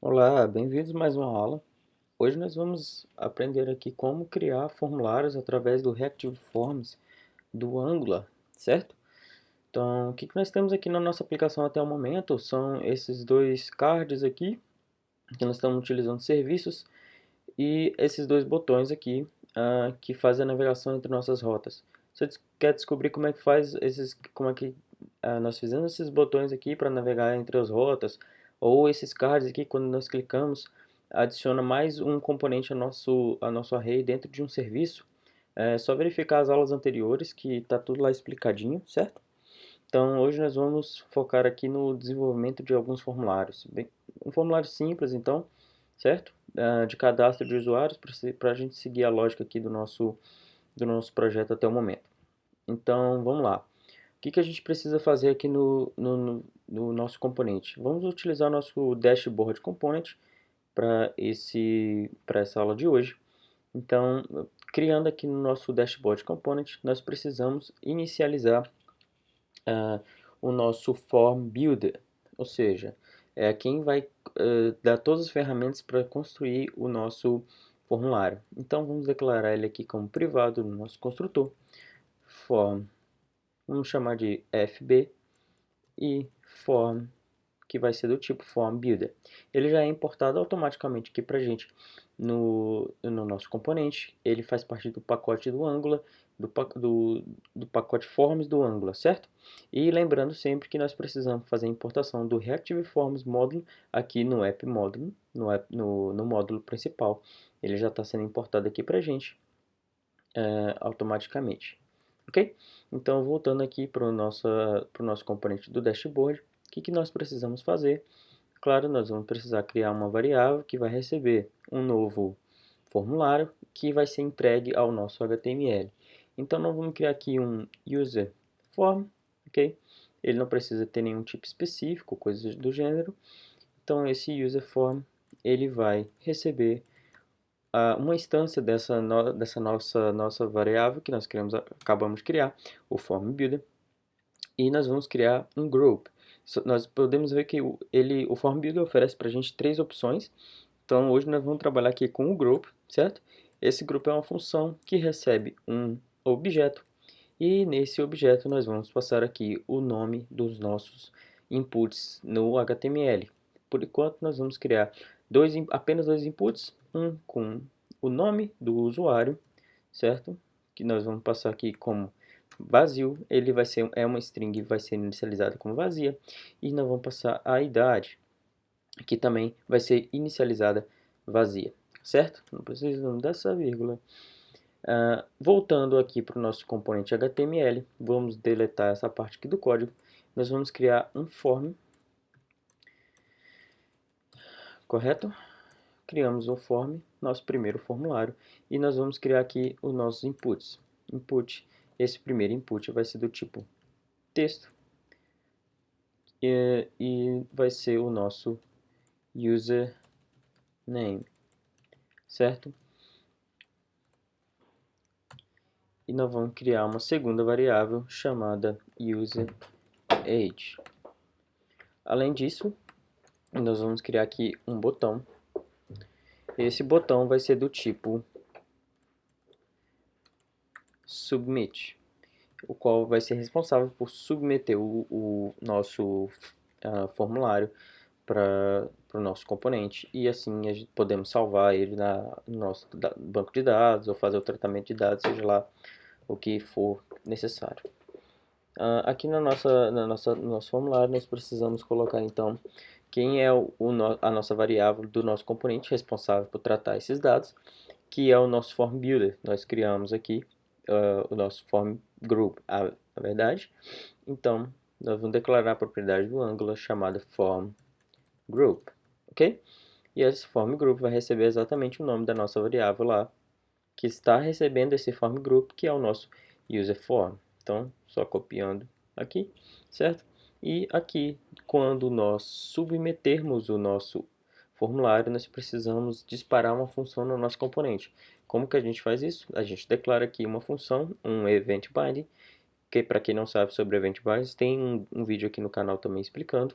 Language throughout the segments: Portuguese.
Olá, bem-vindos a mais uma aula. Hoje nós vamos aprender aqui como criar formulários através do Reactive Forms do Angular, certo? Então, o que nós temos aqui na nossa aplicação até o momento são esses dois cards aqui, que nós estamos utilizando serviços, e esses dois botões aqui, que fazem a navegação entre nossas rotas. Você quer descobrir como é que faz como é que nós fizemos esses botões aqui para navegar entre as rotas, ou esses cards aqui, quando nós clicamos, adiciona mais um componente a nosso array dentro de um serviço. É só verificar as aulas anteriores que está tudo lá explicadinho, certo? Então hoje nós vamos focar aqui no desenvolvimento de alguns formulários. Um formulário simples então, certo? De cadastro de usuários para a gente seguir a lógica aqui do nosso projeto até o momento. Então vamos lá. O que a gente precisa fazer aqui no nosso componente? Vamos utilizar o nosso dashboard component para essa aula de hoje. Então, criando aqui no nosso dashboard component, nós precisamos inicializar o nosso form builder, ou seja, é quem vai dar todas as ferramentas para construir o nosso formulário. Então, vamos declarar ele aqui como privado no nosso construtor, form, vamos chamar de FB, e form, que vai ser do tipo form builder. Ele já é importado automaticamente aqui para a gente no nosso componente. Ele faz parte do pacote do Angular, do pacote Forms do Angular, certo? E lembrando sempre que nós precisamos fazer a importação do Reactive Forms módulo aqui no app módulo, no módulo principal. Ele já está sendo importado aqui para a gente automaticamente. Ok? Então, voltando aqui para o nosso componente do dashboard, o que nós precisamos fazer? Claro, nós vamos precisar criar uma variável que vai receber um novo formulário que vai ser entregue ao nosso HTML. Então, nós vamos criar aqui um user form, ok? Ele não precisa ter nenhum tipo específico, coisas do gênero. Então, esse user form, ele vai receber uma instância dessa nossa variável que nós acabamos de criar, o form builder, e nós vamos criar um group. Nós podemos ver que o form builder oferece para a gente três opções. Então hoje nós vamos trabalhar aqui com o group, certo? Esse group é uma função que recebe um objeto e nesse objeto nós vamos passar aqui o nome dos nossos inputs no HTML. Por enquanto nós vamos criar apenas dois inputs, um com o nome do usuário, certo? Que nós vamos passar aqui como vazio, ele é uma string, vai ser inicializada como vazia, e nós vamos passar a idade, que também vai ser inicializada vazia, certo? Não precisamos dessa vírgula. Voltando aqui para o nosso componente HTML, vamos deletar essa parte aqui do código, nós vamos criar um form, correto? Criamos o form, nosso primeiro formulário, e nós vamos criar aqui os nossos inputs. Esse primeiro input vai ser do tipo texto, e vai ser o nosso username, certo? E nós vamos criar uma segunda variável chamada userAge. Além disso, nós vamos criar aqui um botão. Esse botão vai ser do tipo submit, o qual vai ser responsável por submeter o nosso formulário para o nosso componente, e assim a gente podemos salvar ele no nosso banco de dados ou fazer o tratamento de dados, seja lá o que for necessário. Aqui no nosso formulário nós precisamos colocar então quem é a nossa variável do nosso componente responsável por tratar esses dados, que é o nosso form builder. Nós criamos aqui o nosso form group, na verdade. Então, nós vamos declarar a propriedade do Angular chamada form group, ok? E esse form group vai receber exatamente o nome da nossa variável lá, que está recebendo esse form group, que é o nosso user form. Então, só copiando aqui, certo? E aqui, quando nós submetermos o nosso formulário, nós precisamos disparar uma função no nosso componente. Como que a gente faz isso? A gente declara aqui uma função, um event binding, que para quem não sabe sobre event bindings, tem um vídeo aqui no canal também explicando.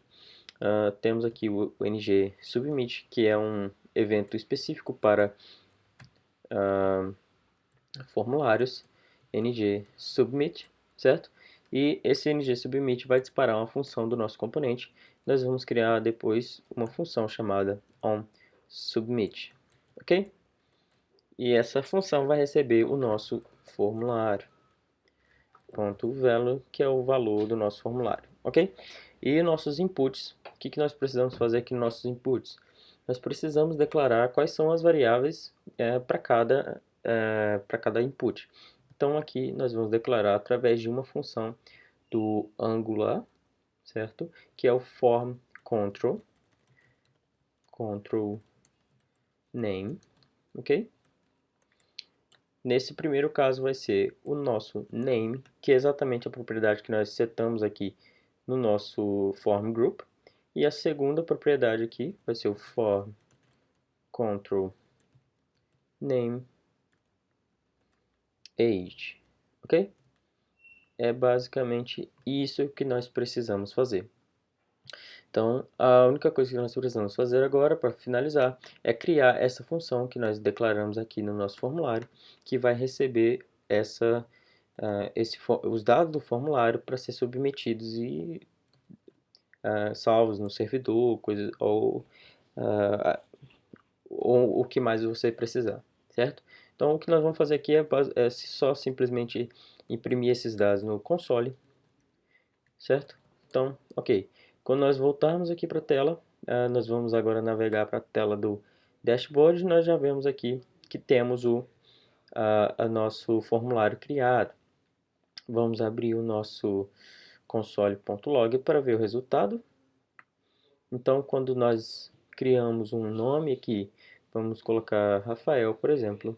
Temos aqui o ng submit, que é um evento específico para formulários, ng submit, certo? E esse ng submit vai disparar uma função do nosso componente. Nós vamos criar depois uma função chamada onSubmit, ok? E essa função vai receber o nosso formulário, ponto value, que é o valor do nosso formulário, ok? E nossos inputs, o que nós precisamos fazer aqui nos nossos inputs? Nós precisamos declarar quais são as variáveis para cada input. Então aqui nós vamos declarar através de uma função do Angular, certo? Que é o form control name, ok? Nesse primeiro caso vai ser o nosso name, que é exatamente a propriedade que nós setamos aqui no nosso form group. E a segunda propriedade aqui vai ser o form control name age, ok? É basicamente isso que nós precisamos fazer. Então, a única coisa que nós precisamos fazer agora, para finalizar, é criar essa função que nós declaramos aqui no nosso formulário, que vai receber os dados do formulário para ser submetidos e salvos no servidor, ou o que mais você precisar, certo? Então, o que nós vamos fazer aqui é só simplesmente imprimir esses dados no console, certo? Então, ok. Quando nós voltarmos aqui para a tela, nós vamos agora navegar para a tela do dashboard. Nós já vemos aqui que temos o nosso formulário criado. Vamos abrir o nosso console.log para ver o resultado. Então, quando nós criamos um nome aqui, vamos colocar Rafael, por exemplo,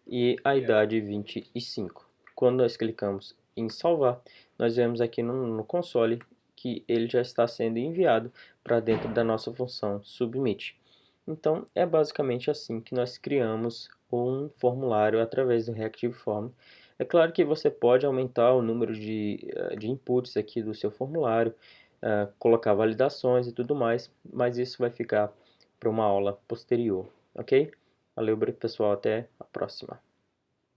e a idade 25. Quando nós clicamos em salvar, nós vemos aqui no console que ele já está sendo enviado para dentro da nossa função submit. Então, é basicamente assim que nós criamos um formulário através do Reactive Form. É claro que você pode aumentar o número de inputs aqui do seu formulário, colocar validações e tudo mais, mas isso vai ficar para uma aula posterior, ok? Valeu, pessoal, até a próxima.